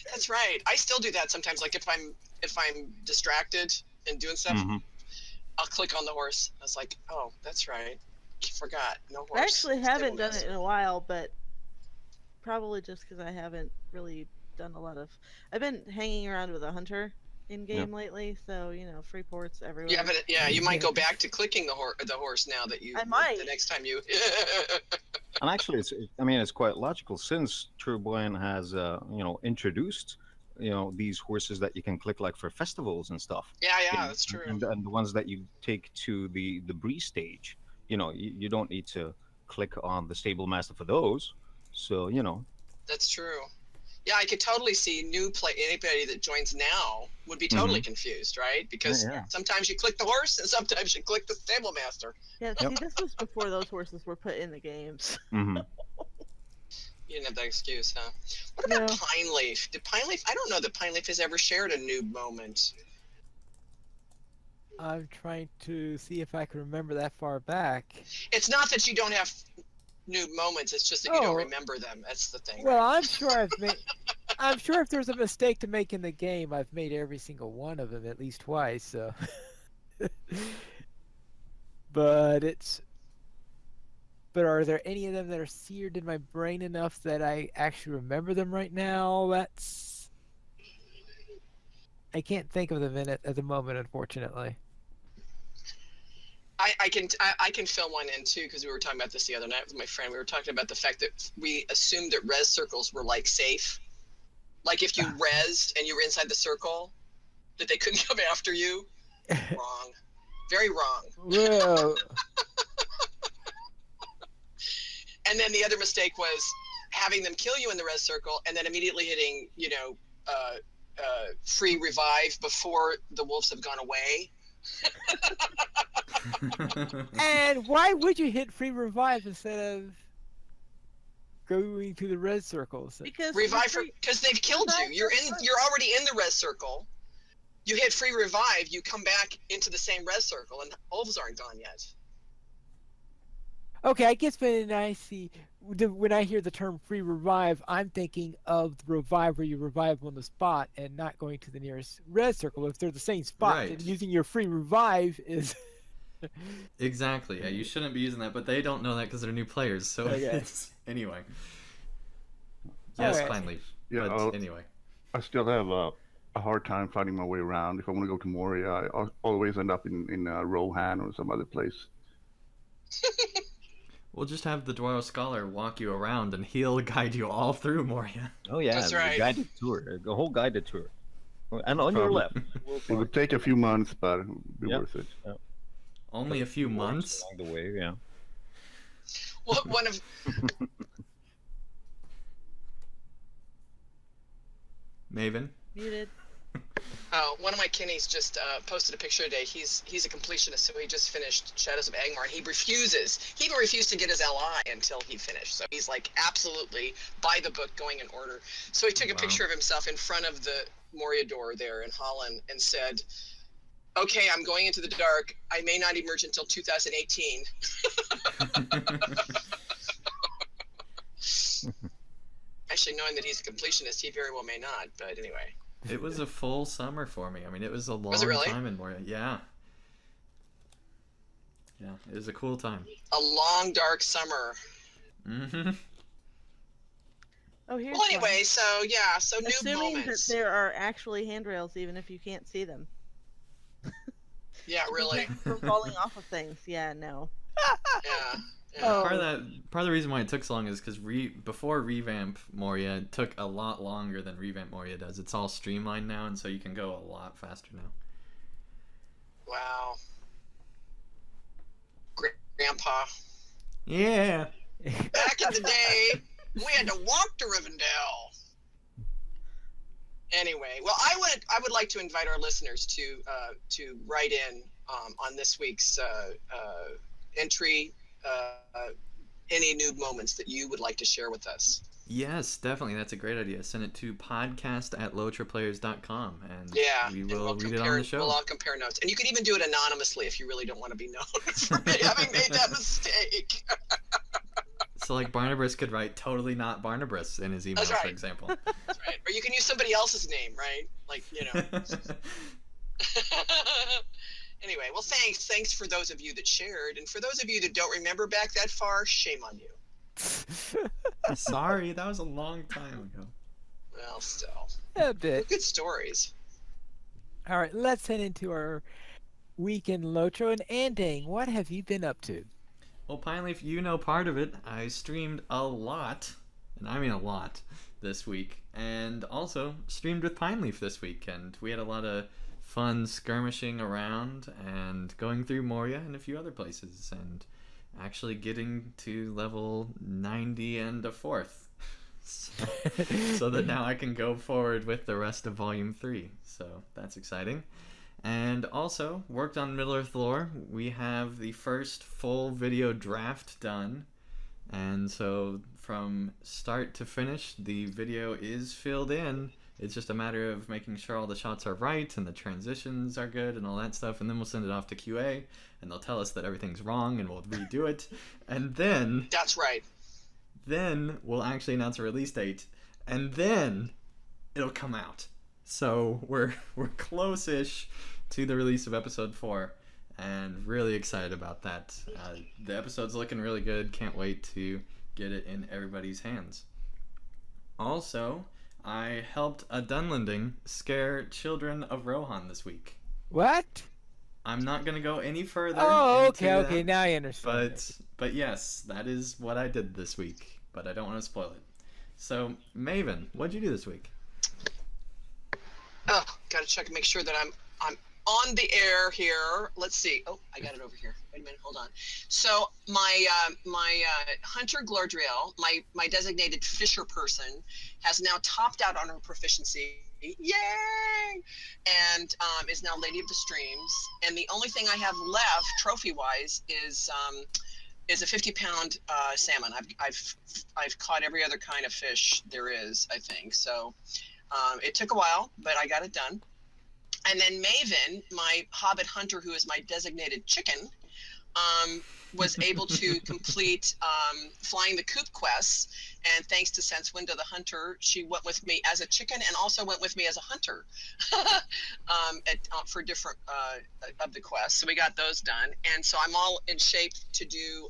That's right. I still do that sometimes. Like if I'm distracted and doing stuff, Hmm. I'll click on the horse. I was like, oh, that's right. Forgot. No I horse. actually Stable haven't done it in master. a while, but probably just because I haven't really done a lot of. I've been hanging around with a hunter in Yeah. game lately, so free ports everywhere. Yeah, but you might go back to clicking the horse now that you I might. the next time you. And actually, I mean, it's quite logical since Turboyan has, introduced, these horses that you can click like for festivals and stuff. Yeah, that's true. And the ones that you take to the breeze stage, you don't need to click on the stable master for those. So, That's true. Yeah, I could totally see anybody that joins now would be totally hmm confused, right? yeah, Because yeah. sometimes you click the horse and sometimes you click the stable master. Yeah, Yep. see, this was before those horses were put in the games. hmm You didn't have that excuse, huh? What No. about Pine Leaf? Did Pine Leaf? I don't know that Pine Leaf has ever shared a noob moment. I'm trying to see if I can remember that far back. It's not that you don't have noob moments. It's just that you don't Oh, remember them. That's the thing. well, I'm sure I've made. I'm sure if there's a mistake to make in the game, I've made every single one of them at least twice. So, but are there any of them that are seared in my brain enough that I actually remember them right now? I can't think of them at the moment, unfortunately. I can fill one in too because we were talking about this the other night with my friend. We were talking about the fact that we assumed that res circles were like safe. Like if you rezzed and you were inside the circle, that they couldn't come after you. Wrong. Very wrong. Well, And then the other mistake was having them kill you in the res circle and then immediately hitting, free revive before the wolves have gone away. and why would you hit free revive instead of going to the red circles? Because Revive because they've killed you. You're already in the res circle. You hit free revive, you come back into the same res circle, and wolves aren't gone yet. Okay, I guess when I hear the term free revive, I'm thinking of the revive where you revive on the spot and not going to the nearest red circle. If they're the same spot, Right. then using your free revive is. Exactly. Yeah, you shouldn't be using that, but they don't know that because they're new players. So Okay. it's anyway. Yes, Alright. Pine Leaf. Yeah, But anyway. I still have a hard time finding my way around. If I want to go to Moria, I always end up in Rohan or some other place. We'll just have the Dwaro Scholar walk you around and he'll guide you all through Moria. Oh yeah, That's right. the guided tour, the whole guided tour, and on your Probably. left. It would take a few months, but it would be Yep. worth it. Only a few months. along the way. Yeah. Well, one of Maven. muted. Oh, one of my kinnies just posted a picture today. He's a completionist, so he just finished Shadows of Angmar, and he even refused to get his LI until he finished. So he's like absolutely by the book, going in order. So he took a Wow. picture of himself in front of the Moria door there in Holland and said, "Okay, I'm going into the dark. I may not emerge until 2018." Actually, knowing that he's a completionist, he very well may not. But anyway. It was a full summer for me. I mean, it was a long Was it really? time in Moria. Yeah. Yeah, it was a cool time. A long, dark summer. Mm-hmm. Oh, here's Well, one. anyway, so new Assuming moments. that there are actually handrails, even if you can't see them. Yeah, really. From falling off of things. Yeah, no. Yeah. Oh. Part of the reason why it took so long is because before revamp Moria, it took a lot longer than revamp Moria does. It's all streamlined now, and so you can go a lot faster now. Wow. Grandpa. Yeah. Back in the day, we had to walk to Rivendell. Anyway, well, I would like to invite our listeners to write in on this week's entry. Any new moments that you would like to share with us. Yes, definitely. That's a great idea. Send it to podcast@lotraplayers.com, and Yeah, we and will we'll read it compare, on the show. We'll all compare notes, and you can even do it anonymously if you really don't want to be known for having made that mistake. So, like, Barnabas could write "totally not Barnabas" in his email, That's right. for example. That's right. Or you can use somebody else's name, right? Like, you know. Anyway, well, thanks for those of you that shared, and for those of you that don't remember back that far, shame on you. Sorry, that was a long time ago. Well, still, A bit. good stories. All right, let's head into our week in Lotro. And Andang, what have you been up to? Well, Pineleaf, you know part of it. I streamed a lot, and I mean a lot, this week, and also streamed with Pineleaf this week, and we had a lot of fun skirmishing around and going through Moria and a few other places, and actually getting to level 90 and a fourth. So that now I can go forward with the rest of Volume 3. So that's exciting. And also, worked on Middle-earth lore. We have the first full video draft done. And so from start to finish, the video is filled in. It's just a matter of making sure all the shots are right and the transitions are good and all that stuff. And then we'll send it off to QA, and they'll tell us that everything's wrong, and we'll redo it. And then... That's right. Then we'll actually announce a release date, and then it'll come out. So we're close-ish to the release of episode 4, and really excited about that. The episode's looking really good. Can't wait to get it in everybody's hands. Also, I helped a Dunlending scare children of Rohan this week. What? I'm not gonna go any further. Oh, into okay. that, Now I understand. but yes, that is what I did this week. But I don't want to spoil it. So, Maven, what'd you do this week? Oh, gotta check and make sure that I'm on the air here. Let's see. Oh, I got it over here. Wait a minute. Hold on. So my Hunter Glordriel, my designated fisher person, has now topped out on her proficiency. Yay! And is now Lady of the Streams. And the only thing I have left, trophy-wise, is a 50-pound salmon. I've caught every other kind of fish there is, I think. So it took a while, but I got it done. And then Maven, my hobbit hunter, who is my designated chicken, was able to complete flying the coop quests. And thanks to Senswinda the hunter, she went with me as a chicken and also went with me as a hunter for different of the quests. So we got those done. And so I'm all in shape to do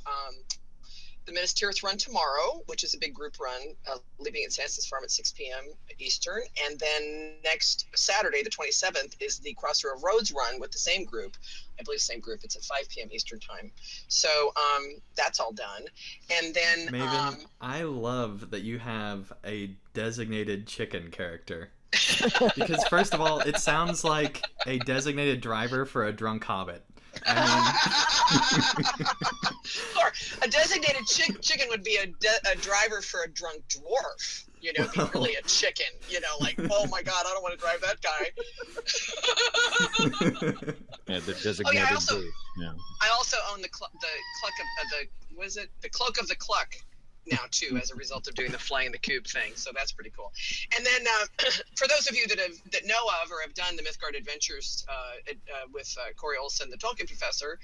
the Minas Tirith run tomorrow, which is a big group run, leaving at Sansa's Farm at 6 p.m. Eastern. And then next Saturday, the 27th, is the Crossroad of Roads run with the same group. I believe same group. It's at 5 p.m. Eastern time. So that's all done. And then... Maven, I love that you have a designated chicken character. Because first of all, it sounds like a designated driver for a drunk hobbit. Or a designated chicken would be a driver for a drunk dwarf. You know, be really a chicken. You know, like, oh my God, I don't want to drive that guy. Yeah, the Oh designated yeah, I also day. Yeah. own the cluck of the what is it? The cloak of the cluck now too, as a result of doing the flying the coop thing. So that's pretty cool. And then for those of you that know of or have done the Mythgard Adventures with Corey Olson, the Tolkien professor,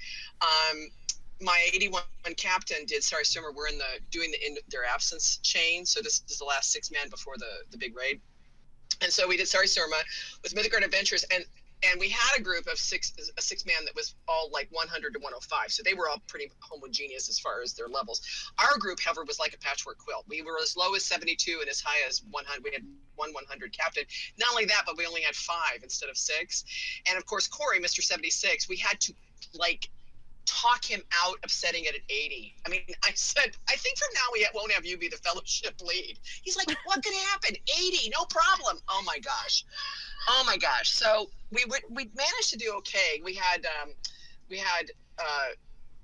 my 81 captain did Sarah Summer. We're doing the in their absence chain. So this is the last 6 men before the big raid. And so we did Sari Surma with Mythgard Adventures, and we had a group of a 6 man that was all like 100 to 105. So they were all pretty homogeneous as far as their levels. Our group, however, was like a patchwork quilt. We were as low as 72 and as high as 100. We had one 100 captain. Not only that, but we only had 5 instead of 6. And of course, Corey, Mr. 76, we had to like talk him out of setting it at 80. I mean, I said, I think from now we won't have you be the fellowship lead. He's like, what could happen? 80, no problem. Oh my gosh. Oh my gosh. So we managed to do okay. We had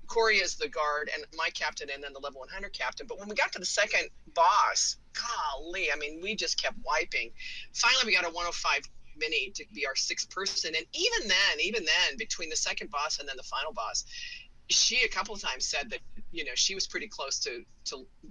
Corey as the guard and my captain and then the level 100 captain. But when we got to the second boss, golly, I mean, we just kept wiping. Finally, we got a 105 mini to be our 6th person. And even then, between the second boss and then the final boss, she a couple of times said that, you know, she was pretty close to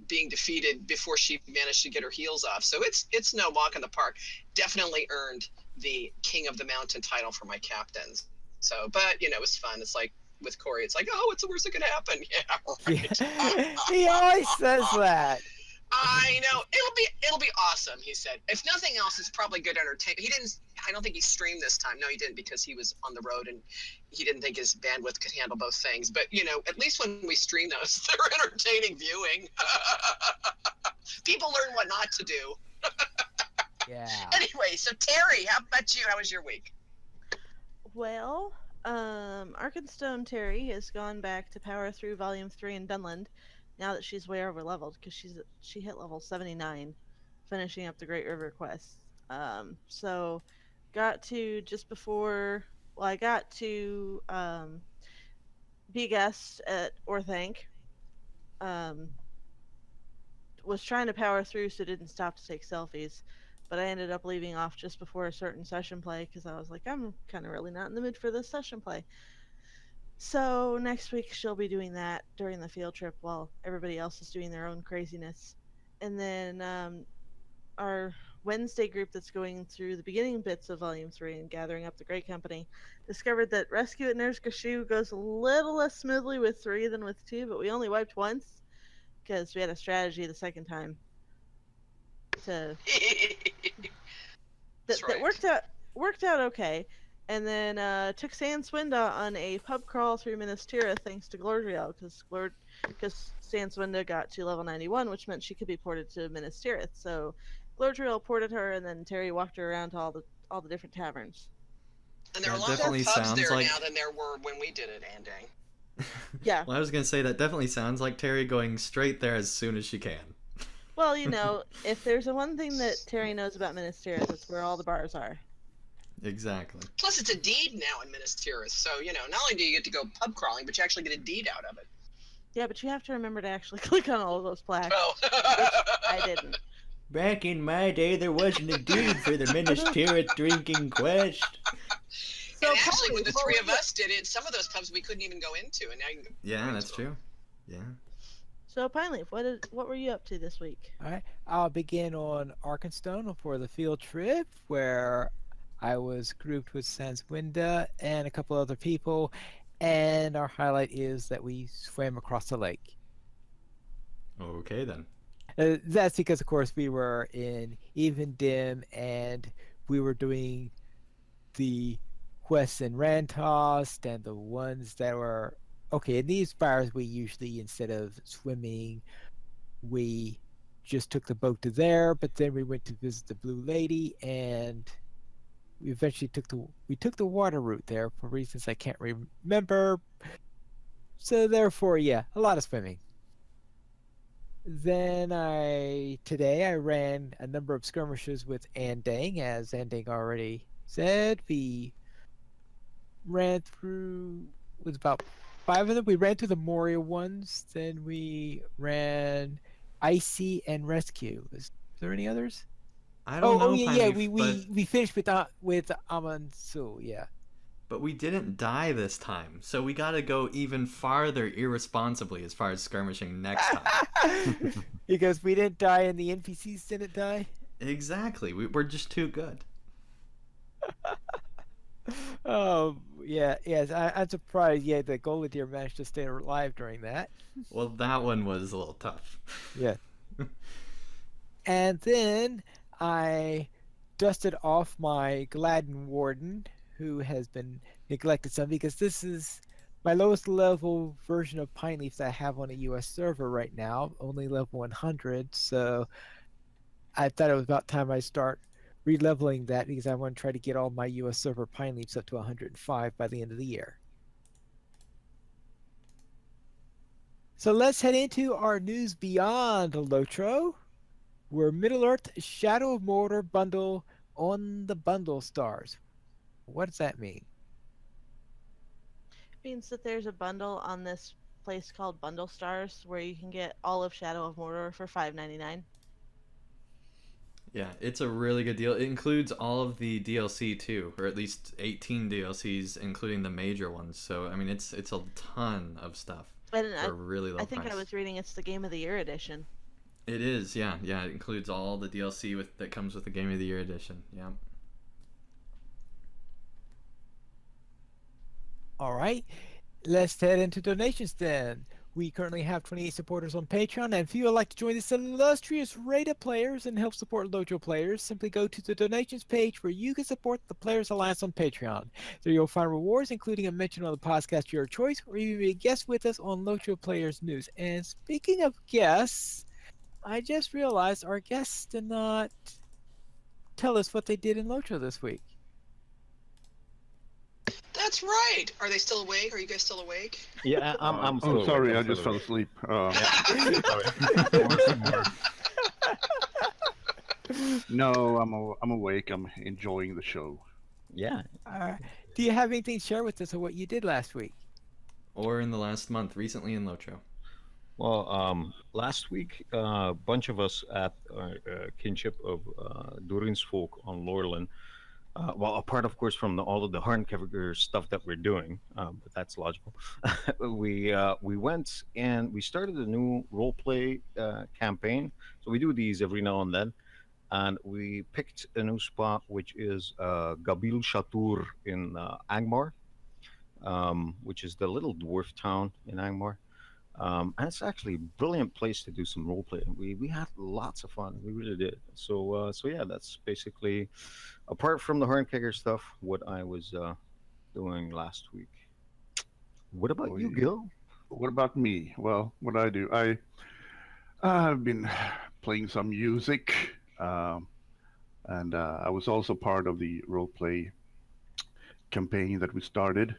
being defeated before she managed to get her heels off. So it's no walk in the park. Definitely earned the King of the Mountain title for my captains. So, but you know, it was fun. It's like with Corey, it's like, oh, what's the worst that could happen? Yeah, right. He always says that. I know it'll be awesome. He said, if nothing else, it's probably good entertainment. He didn't. I don't think he streamed this time. No, he didn't because he was on the road and he didn't think his bandwidth could handle both things. But you know, at least when we stream those, they're entertaining viewing. People learn what not to do. Yeah. Anyway, so Terry, how about you? How was your week? Well, Arkenstone Terry has gone back to power through Volume 3 in Dunland now that she's way over leveled because she hit level 79, finishing up the Great River quest. So got to just before. Well, I got to be a guest at Orthanc. Was trying to power through, so didn't stop to take selfies. But I ended up leaving off just before a certain session play because I was like, I'm kind of really not in the mood for this session play. So next week she'll be doing that during the field trip while everybody else is doing their own craziness. And then our Wednesday group that's going through the beginning bits of Volume 3 and gathering up the Great Company discovered that Rescue at Nurse Gashu goes a little less smoothly with 3 than with 2, but we only wiped once because we had a strategy the second time to that worked out okay. And then took Sanswinda on a pub crawl through Minas Tirith thanks to Glordriel because Sanswinda got to level 91, which meant she could be ported to Minas Tirith. So Glordriel ported her, and then Terry walked her around to all the different taverns. And there are a That lot more definitely pubs sounds there like- now than there were when we did it, Andang. Yeah. Well, I was gonna say that definitely sounds like Terry going straight there as soon as she can. Well, you know, if there's a one thing that Terry knows about Minas Tirith, it's where all the bars are. Exactly. Plus, it's a deed now in Minas Tirith, so you know, not only do you get to go pub crawling, but you actually get a deed out of it. Yeah, but you have to remember to actually click on all of those plaques. Oh, Which I didn't. Back in my day, there wasn't a deed for the Minas Tirith drinking quest. So and actually, Polly, when the what three were of you- us did it, some of those pubs we couldn't even go into, and now you can go Yeah, into that's them. true. Yeah. So Pineleaf, what were you up to this week? All right. I'll begin on Arkenstone for the field trip, where I was grouped with Sanswinda and a couple other people, and our highlight is that we swam across the lake. Okay then. That's because, of course, we were in Even Dim, and we were doing the quests in Rantost and the ones that were okay. In these bars, we usually, instead of swimming, we just took the boat to there. But then we went to visit the Blue Lady, and we eventually took the water route there for reasons I can't remember. So therefore, yeah, a lot of swimming. Then today I ran a number of skirmishes with Andang, as Andang already said. We ran through with about 5 of them. We ran through the Moria ones, then we ran Icy and Rescue. there any others? I don't know, yeah, Pine yeah. Leaf, We finished with Amansu. Yeah. but we didn't die this time, so we gotta go even farther irresponsibly as far as skirmishing next time. Because we didn't die and the NPCs didn't die. Exactly, we're just too good. Oh yeah, yes. I'm surprised. Yeah, the Golden managed to stay alive during that. Well, that one was a little tough. Yeah. And then I dusted off my Gladden Warden, who has been neglected some because this is my lowest level version of Pine Leaf that I have on a US server right now, only level 100. So I thought it was about time I start re-leveling that because I want to try to get all my US server Pine Leafs up to 105 by the end of the year. So let's head into our news beyond LOTRO. We're Middle Earth Shadow of Mordor bundle on the bundle stars. What does that mean? Means that there's a bundle on this place called Bundle Stars where you can get all of Shadow of Mordor for $5.99. Yeah, it's a really good deal. It includes all of the DLC too, or at least 18 DLCs, including the major ones. So I mean, it's a ton of stuff And for a really low I think price. I was reading it's the Game of the Year edition. It is, yeah. It includes all the DLC that comes with the Game of the Year edition. Yeah. All right, let's head into donations then. We currently have 28 supporters on Patreon, and if you would like to join this illustrious rate of players and help support LOTRO players, simply go to the donations page where you can support the Players Alliance on Patreon. There you'll find rewards, including a mention on the podcast of your choice, or even be a guest with us on LOTRO Players News. And speaking of guests, I just realized our guests did not tell us what they did in LOTRO this week. That's right. Are they still awake? Are you guys still awake? Yeah, I'm still oh, sorry, awake. I just fell asleep. No, I'm awake. I'm enjoying the show. Yeah. Do you have anything to share with us of what you did last week? Or in the last month, recently in LOTRO. Well, last week, a bunch of us at kinship of Durin's folk on Lorelin, well, apart, of course, from all of the Harnkeviger stuff that we're doing, but that's logical. we went and we started a new role play campaign. So we do these every now and then, and we picked a new spot, which is Gabil Shatur in Angmar, which is the little dwarf town in Angmar. And it's actually a brilliant place to do some role play. We had lots of fun. We really did. So yeah, that's basically, apart from the Hornkegger stuff, what I was doing last week. What about Oh, you, yeah. Gil? What about me? Well, what I do, I've been playing some music, and I was also part of the role play campaign that we started,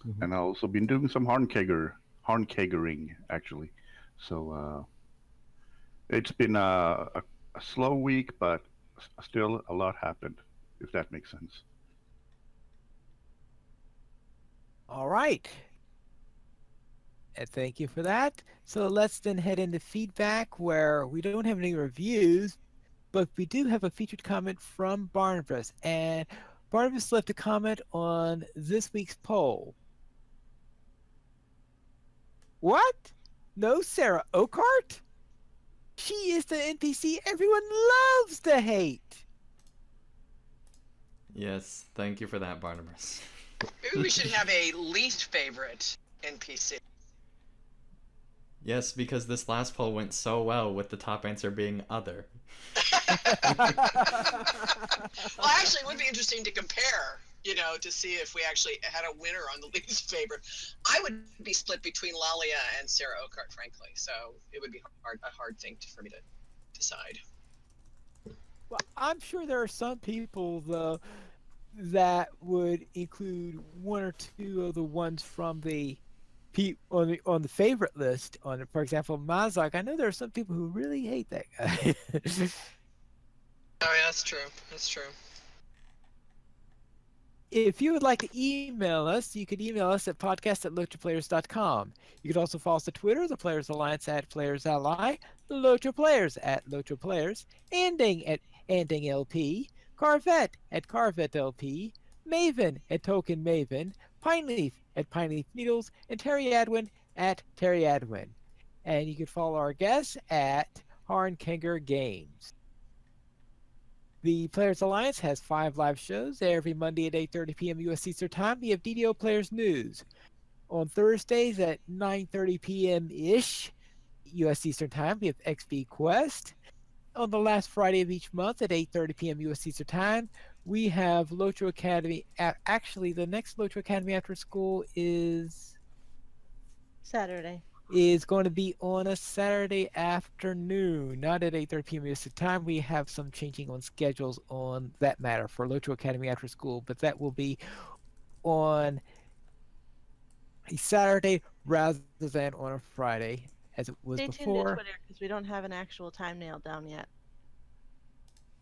Mhm. and I also been doing some Hornkegering actually. So it's been a slow week, but still a lot happened, if that makes sense. All right. And thank you for that. So let's then head into feedback where we don't have any reviews, but we do have a featured comment from Barnabas. And Barnabas left a comment on this week's poll. What? No Sarah Oakart? She is the NPC everyone loves to hate. Yes, thank you for that, Barnabas. Maybe we should have a least favorite NPC. Yes, because this last poll went so well with the top answer being other. Well, actually, it would be interesting to compare, to see if we actually had a winner on the least favorite. I would be split between Lalia and Sarah Oakart, frankly. So it would be a hard thing for me to decide. Well, I'm sure there are some people, though, that would include one or two of the ones from the on the favorite list. For example, Mazak. I know there are some people who really hate that guy. Oh, yeah, that's true. That's true. If you would like to email us, you could email us at podcast@lotraplayers.com. You could also follow us on Twitter, the Players Alliance at Players Ally, Lotro Players at Lotro Players, Anding at Anding LP, Carvet at Carvet LP, Maven at Token Maven, Pineleaf at Pineleaf Needles, and Terry Adwin at Terry Adwin. And you can follow our guests at Harnkenger Games. The Players Alliance has 5 live shows every Monday at 8:30 p.m. U.S. Eastern Time. We have DDO Players News on Thursdays at 9:30 p.m. ish U.S. Eastern Time. We have XP Quest on the last Friday of each month at 8:30 p.m. U.S. Eastern Time. We have Lotro Academy. Actually, the next Lotro Academy after school Saturday. is going to be on a Saturday afternoon, not at 8:30 p.m. Eastern Time. We have some changing on schedules on that matter for Lotro Academy after school, but that will be on a Saturday rather than on a Friday as it was Stay tuned to before. Twitter because we don't have an actual time nailed down yet.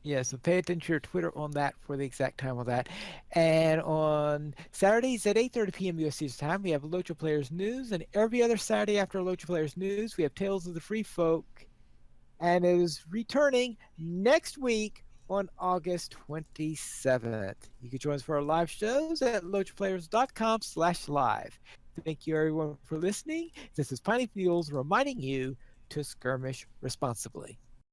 Yeah, so pay attention to your Twitter on that for the exact time of that. And on Saturdays at 8:30 p.m. USC time, we have Lotra Players News, and every other Saturday after Lotra Players News, we have Tales of the Free Folk, and it is returning next week on August 27th. You can join us for our live shows at lotraplayers.com/live. Thank you everyone for listening. This is Piney Fuels reminding you to skirmish responsibly.